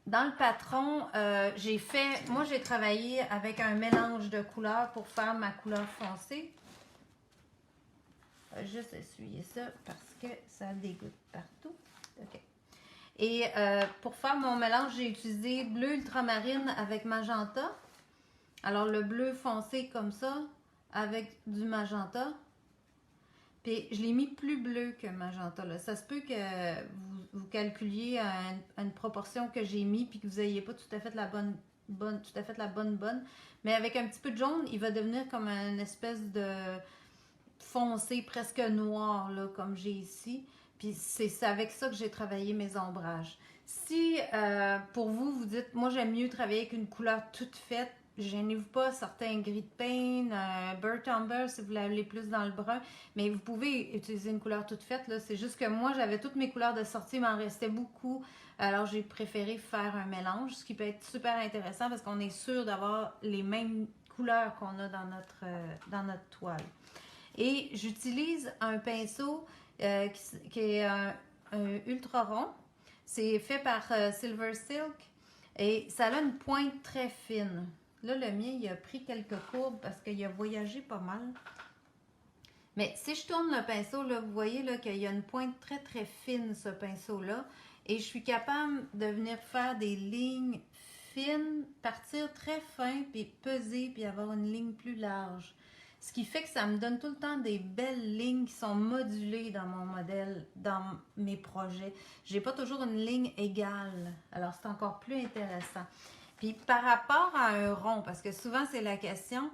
Dans le patron, moi j'ai travaillé avec un mélange de couleurs pour faire ma couleur foncée. Juste essuyer ça parce que ça dégoûte partout. OK. Et pour faire mon mélange, j'ai utilisé bleu ultramarine avec magenta. Alors le bleu foncé comme ça avec du magenta. Puis je l'ai mis plus bleu que magenta. Là. Ça se peut que vous calculiez à une proportion que j'ai mis puis que vous n'ayez pas tout à fait la bonne. Mais avec un petit peu de jaune, il va devenir comme une espèce de foncé presque noir là, comme j'ai ici. Puis c'est avec ça que j'ai travaillé mes ombrages. Si pour vous, vous dites, moi j'aime mieux travailler avec une couleur toute faite, gênez-vous pas, certains gris de pain, Burnt Umber si vous l'avez plus dans le brun, mais vous pouvez utiliser une couleur toute faite. C'est juste que moi j'avais toutes mes couleurs de sortie, il m'en restait beaucoup. Alors j'ai préféré faire un mélange, ce qui peut être super intéressant parce qu'on est sûr d'avoir les mêmes couleurs qu'on a dans notre toile. Et j'utilise un pinceau qui est un ultra rond. C'est fait par Silver Silk et ça a une pointe très fine. Là, le mien, il a pris quelques courbes parce qu'il a voyagé pas mal. Mais si je tourne le pinceau, là, vous voyez là, qu'il y a une pointe très très fine, ce pinceau-là. Et je suis capable de venir faire des lignes fines, partir très fin, puis peser, puis avoir une ligne plus large. Ce qui fait que ça me donne tout le temps des belles lignes qui sont modulées dans mon modèle, dans mes projets. Je n'ai pas toujours une ligne égale. Alors, c'est encore plus intéressant. Puis, par rapport à un rond, parce que souvent, c'est la question,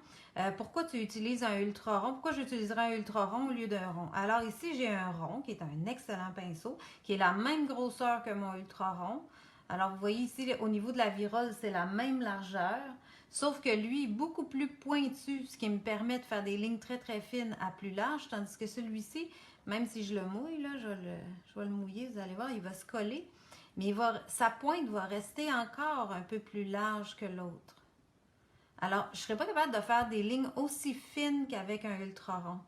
pourquoi tu utilises un ultra rond? Pourquoi j'utiliserais un ultra rond au lieu d'un rond? Alors, ici, j'ai un rond qui est un excellent pinceau, qui est la même grosseur que mon ultra rond. Alors, vous voyez ici, au niveau de la virole, c'est la même largeur. Sauf que lui est beaucoup plus pointu, ce qui me permet de faire des lignes très très fines à plus large, tandis que celui-ci, même si je le mouille, là, je vais le mouiller, vous allez voir, il va se coller, mais sa pointe va rester encore un peu plus large que l'autre. Alors, je ne serais pas capable de faire des lignes aussi fines qu'avec un ultra rond.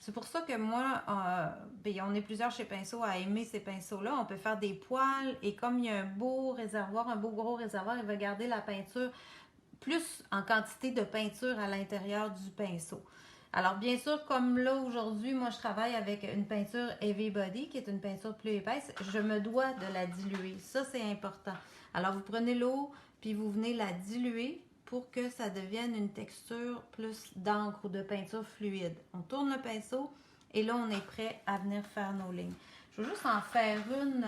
C'est pour ça que moi, on est plusieurs chez Pinceau à aimer ces pinceaux-là. On peut faire des poils et comme il y a un beau réservoir, un beau gros réservoir, il va garder la peinture plus en quantité de peinture à l'intérieur du pinceau. Alors bien sûr, comme là aujourd'hui, moi je travaille avec une peinture Heavy Body qui est une peinture plus épaisse, je me dois de la diluer. Ça c'est important. Alors vous prenez l'eau puis vous venez la diluer pour que ça devienne une texture plus d'encre ou de peinture fluide. On tourne le pinceau et là on est prêt à venir faire nos lignes. Je vais juste en faire une,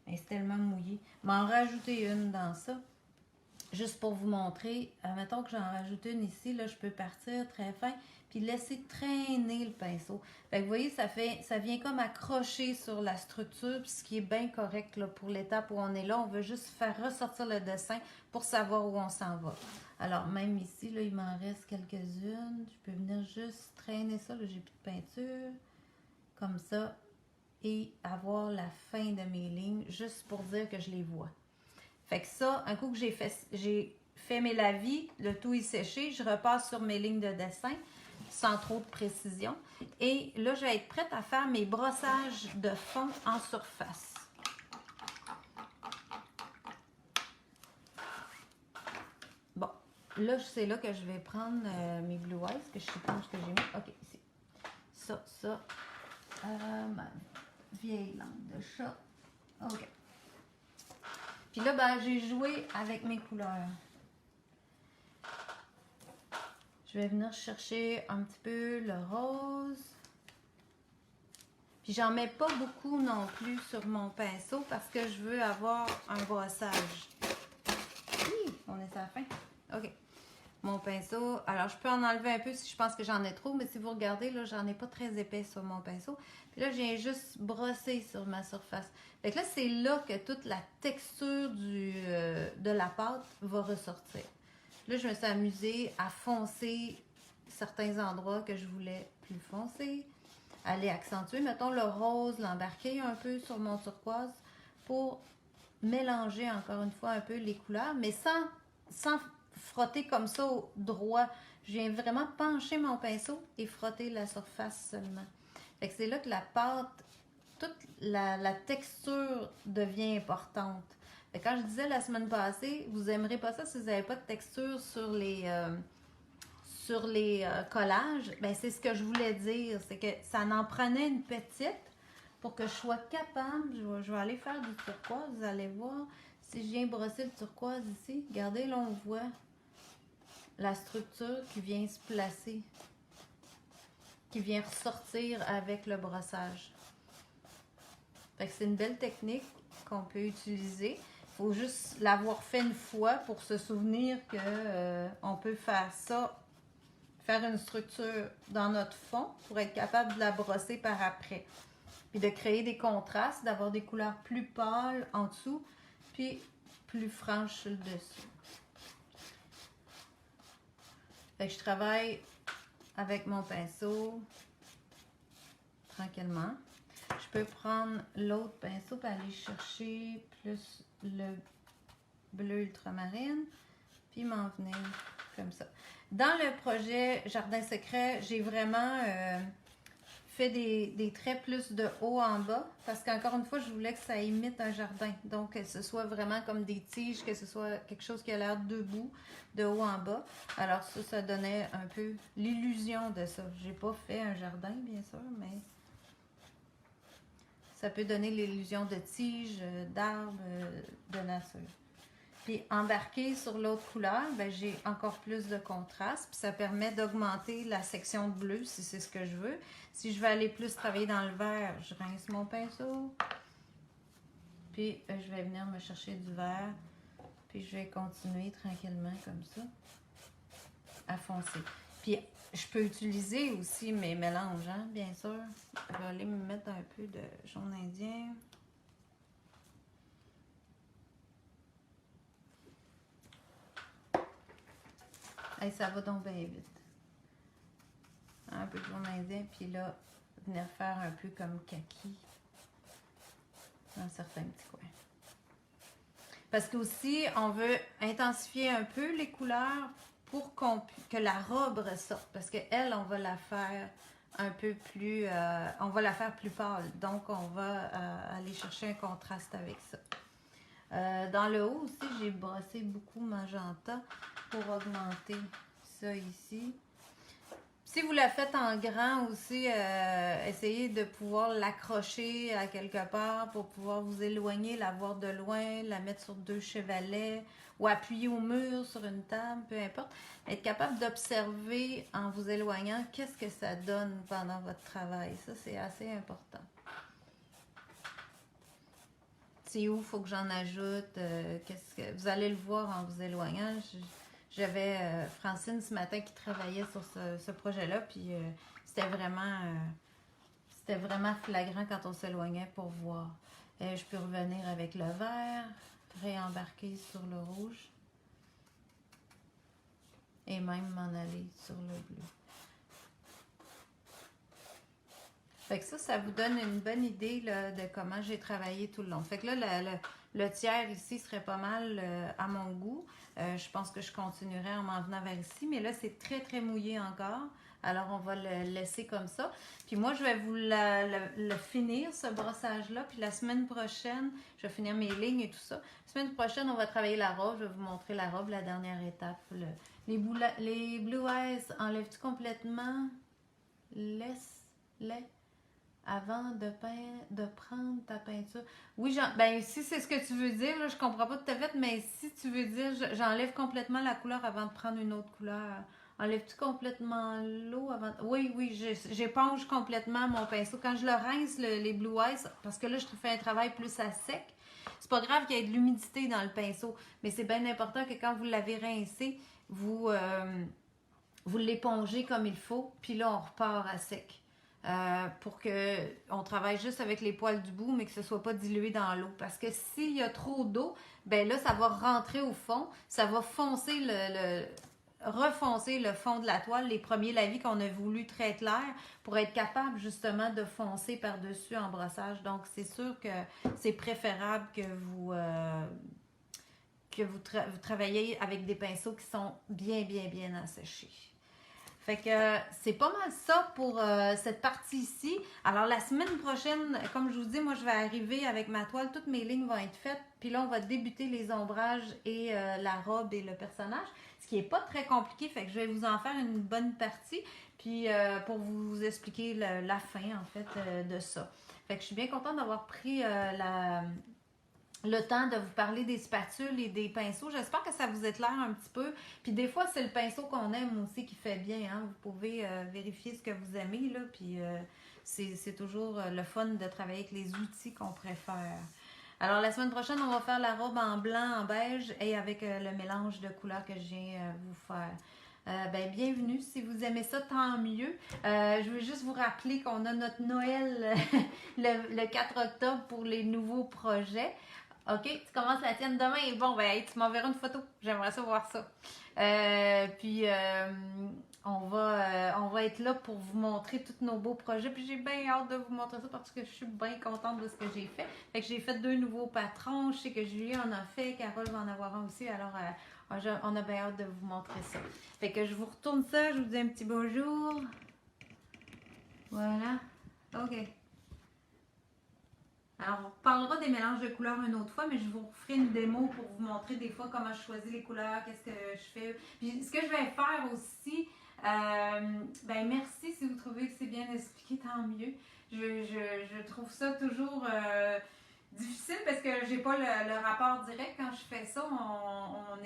c'est tellement mouillé, m'en rajouter une dans ça. Juste pour vous montrer, mettons que j'en rajoute une ici, là, je peux partir très fin, puis laisser traîner le pinceau. Fait que vous voyez, ça vient comme accrocher sur la structure, puis ce qui est bien correct là, pour l'étape où on est là. On veut juste faire ressortir le dessin pour savoir où on s'en va. Alors, même ici, là, il m'en reste quelques-unes. Je peux venir juste traîner ça, là, j'ai plus de peinture, comme ça, et avoir la fin de mes lignes, juste pour dire que je les vois. Fait que ça, un coup que j'ai fait mes lavis, le tout est séché, je repasse sur mes lignes de dessin sans trop de précision. Et là, je vais être prête à faire mes brossages de fond en surface. Bon, là, c'est là que je vais prendre mes Blue Eyes, que je sais pas où j'ai mis. OK, ici. Ça, ma vieille lampe de chat. OK. Puis là, ben, j'ai joué avec mes couleurs. Je vais venir chercher un petit peu le rose. Puis j'en mets pas beaucoup non plus sur mon pinceau parce que je veux avoir un brossage. Hi, on est à la fin. OK. Mon pinceau, alors je peux en enlever un peu si je pense que j'en ai trop, mais si vous regardez, là, j'en ai pas très épais sur mon pinceau. Puis là, je viens juste brosser sur ma surface. Fait que là, c'est là que toute la texture de la pâte va ressortir. Là, je me suis amusée à foncer certains endroits que je voulais plus foncer, aller accentuer, mettons le rose, l'embarquer un peu sur mon turquoise pour mélanger encore une fois un peu les couleurs, mais sans frotter comme ça au droit. Je viens vraiment pencher mon pinceau et frotter la surface seulement. Fait que c'est là que la pâte, toute la texture devient importante. Fait que quand je disais la semaine passée, vous n'aimerez pas ça si vous n'avez pas de texture sur les collages. Ben, c'est ce que je voulais dire. C'est que ça en prenait une petite pour que je sois capable. Je vais aller faire du turquoise. Vous allez voir. Si je viens brosser le turquoise ici, regardez, là, on voit la structure qui vient se placer, qui vient ressortir avec le brossage. Fait que c'est une belle technique qu'on peut utiliser. Il faut juste l'avoir fait une fois pour se souvenir que on peut faire ça, faire une structure dans notre fond pour être capable de la brosser par après. Puis de créer des contrastes, d'avoir des couleurs plus pâles en dessous, puis plus franches sur le dessus. Fait que je travaille avec mon pinceau tranquillement. Je peux prendre l'autre pinceau et aller chercher plus le bleu ultramarine, puis m'en venir comme ça. Dans le projet Jardin secret, j'ai vraiment fait des traits plus de haut en bas, parce qu'encore une fois, je voulais que ça imite un jardin. Donc, que ce soit vraiment comme des tiges, que ce soit quelque chose qui a l'air debout, de haut en bas. Alors ça donnait un peu l'illusion de ça. J'ai pas fait un jardin, bien sûr, mais ça peut donner l'illusion de tiges, d'arbres, de nature. Puis embarqué sur l'autre couleur, ben, j'ai encore plus de contraste. Puis ça permet d'augmenter la section de bleu si c'est ce que je veux. Si je veux aller plus travailler dans le vert, je rince mon pinceau. Puis je vais venir me chercher du vert. Puis je vais continuer tranquillement comme ça à foncer. Puis je peux utiliser aussi mes mélanges, hein, bien sûr. Je vais aller me mettre un peu de jaune indien. Hey, ça va donc bien vite. Un peu de jaune indien, puis là, venir faire un peu comme kaki dans certains petits coins. Parce qu'aussi, on veut intensifier un peu les couleurs pour que la robe ressorte. Parce qu'elle, on va la faire un peu plus... on va la faire plus pâle. Donc, on va aller chercher un contraste avec ça. Dans le haut aussi, j'ai brossé beaucoup magenta pour augmenter ça ici. Si vous la faites en grand aussi, essayez de pouvoir l'accrocher à quelque part pour pouvoir vous éloigner, la voir de loin, la mettre sur 2 chevalets ou appuyer au mur sur une table, peu importe. Être capable d'observer en vous éloignant qu'est-ce que ça donne pendant votre travail. Ça, c'est assez important. C'est où il faut que j'en ajoute, vous allez le voir en vous éloignant. J'avais Francine ce matin qui travaillait sur ce projet-là, puis c'était vraiment flagrant quand on s'éloignait pour voir. Je peux revenir avec le vert, réembarquer sur le rouge, et même m'en aller sur le bleu. Fait que ça vous donne une bonne idée là, de comment j'ai travaillé tout le long. Fait que là, le tiers ici serait pas mal à mon goût. Je pense que je continuerai en m'en venant vers ici, mais là, c'est très, très mouillé encore. Alors, on va le laisser comme ça. Puis moi, je vais vous le finir, ce brossage-là. Puis la semaine prochaine, je vais finir mes lignes et tout ça. La semaine prochaine, on va travailler la robe. Je vais vous montrer la robe, la dernière étape. Les Blue Eyes, enlèves-tu complètement? Laisse-les. avant de prendre ta peinture. Oui, ben si c'est ce que tu veux dire, là, je comprends pas tout à fait, mais si tu veux dire j'enlève complètement la couleur avant de prendre une autre couleur. Enlèves-tu complètement l'eau avant? Oui, oui, j'éponge complètement mon pinceau. Quand je le rince, les Blue Eyes, parce que là, je fais un travail plus à sec, c'est pas grave qu'il y ait de l'humidité dans le pinceau, mais c'est bien important que quand vous l'avez rincé, vous l'épongez comme il faut, puis là, on repart à sec. Pour que on travaille juste avec les poils du bout, mais que ce soit pas dilué dans l'eau. Parce que s'il y a trop d'eau, ben là, ça va rentrer au fond, ça va foncer refoncer le fond de la toile, les premiers lavis qu'on a voulu très clairs pour être capable justement de foncer par-dessus en brossage. Donc, c'est sûr que c'est préférable que vous travaillez avec des pinceaux qui sont bien, bien, bien asséchés. Fait que c'est pas mal ça pour cette partie ici. Alors la semaine prochaine, comme je vous dis, moi je vais arriver avec ma toile, toutes mes lignes vont être faites. Puis là, on va débuter les ombrages et la robe et le personnage. Ce qui est pas très compliqué, fait que je vais vous en faire une bonne partie. Puis pour vous expliquer la fin en fait de ça. Fait que je suis bien contente d'avoir pris le temps de vous parler des spatules et des pinceaux. J'espère que ça vous éclaire un petit peu. Puis des fois, c'est le pinceau qu'on aime aussi qui fait bien. Hein? Vous pouvez vérifier ce que vous aimez. Là, puis c'est toujours le fun de travailler avec les outils qu'on préfère. Alors la semaine prochaine, on va faire la robe en blanc, en beige et avec le mélange de couleurs que je viens vous faire. Ben, bienvenue. Si vous aimez ça, tant mieux. Je veux juste vous rappeler qu'on a notre Noël le 4 octobre pour les nouveaux projets. OK, tu commences la tienne demain. Bon, ben, tu m'enverras une photo. J'aimerais ça voir ça. Puis, on va être là pour vous montrer tous nos beaux projets. Puis, j'ai bien hâte de vous montrer ça parce que je suis bien contente de ce que j'ai fait. Fait que j'ai fait 2 nouveaux patrons. Je sais que Julie en a fait. Carole va en avoir un aussi. Alors, on a bien hâte de vous montrer ça. Fait que je vous retourne ça. Je vous dis un petit bonjour. Voilà. OK. Alors, on parlera des mélanges de couleurs une autre fois, mais je vous ferai une démo pour vous montrer des fois comment je choisis les couleurs, qu'est-ce que je fais. Puis, ce que je vais faire aussi, ben merci si vous trouvez que c'est bien expliqué, tant mieux. Je trouve ça toujours difficile parce que j'ai pas le rapport direct quand je fais ça. On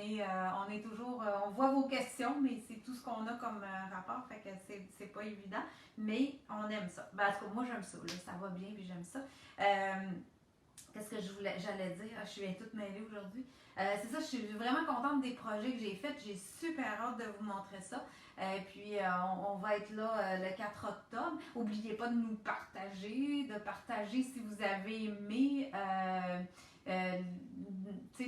est toujours, on voit vos questions, mais c'est tout ce qu'on a comme rapport, fait que c'est pas évident. Mais on aime ça. Ben, en tout cas, moi j'aime ça. Là, ça va bien, puis j'aime ça. Qu'est-ce que j'allais dire? Je suis bien toute mêlée aujourd'hui. C'est ça, je suis vraiment contente des projets que j'ai faits. J'ai super hâte de vous montrer ça. Puis, on va être là le 4 octobre. N'oubliez pas de nous partager, si vous avez aimé.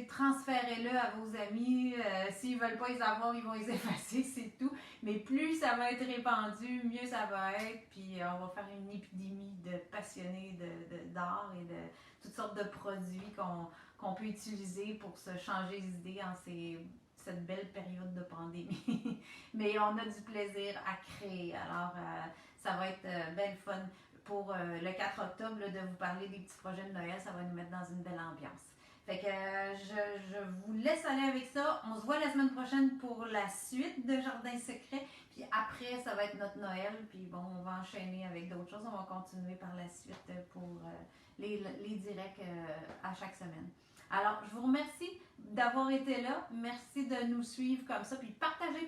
Transférez-le à vos amis. S'ils ne veulent pas les avoir, ils vont les effacer, c'est tout. Mais plus ça va être répandu, mieux ça va être. Puis on va faire une épidémie de passionnés d'art et de toutes sortes de produits qu'on peut utiliser pour se changer les idées en cette belle période de pandémie. Mais on a du plaisir à créer. Alors, ça va être belle fun pour le 4 octobre là, de vous parler des petits projets de Noël. Ça va nous mettre dans une belle ambiance. Fait que je vous laisse aller avec ça. On se voit la semaine prochaine pour la suite de Jardin Secret. Puis après, ça va être notre Noël. Puis bon, on va enchaîner avec d'autres choses. On va continuer par la suite pour les directs à chaque semaine. Alors, je vous remercie d'avoir été là. Merci de nous suivre comme ça. Puis partagez.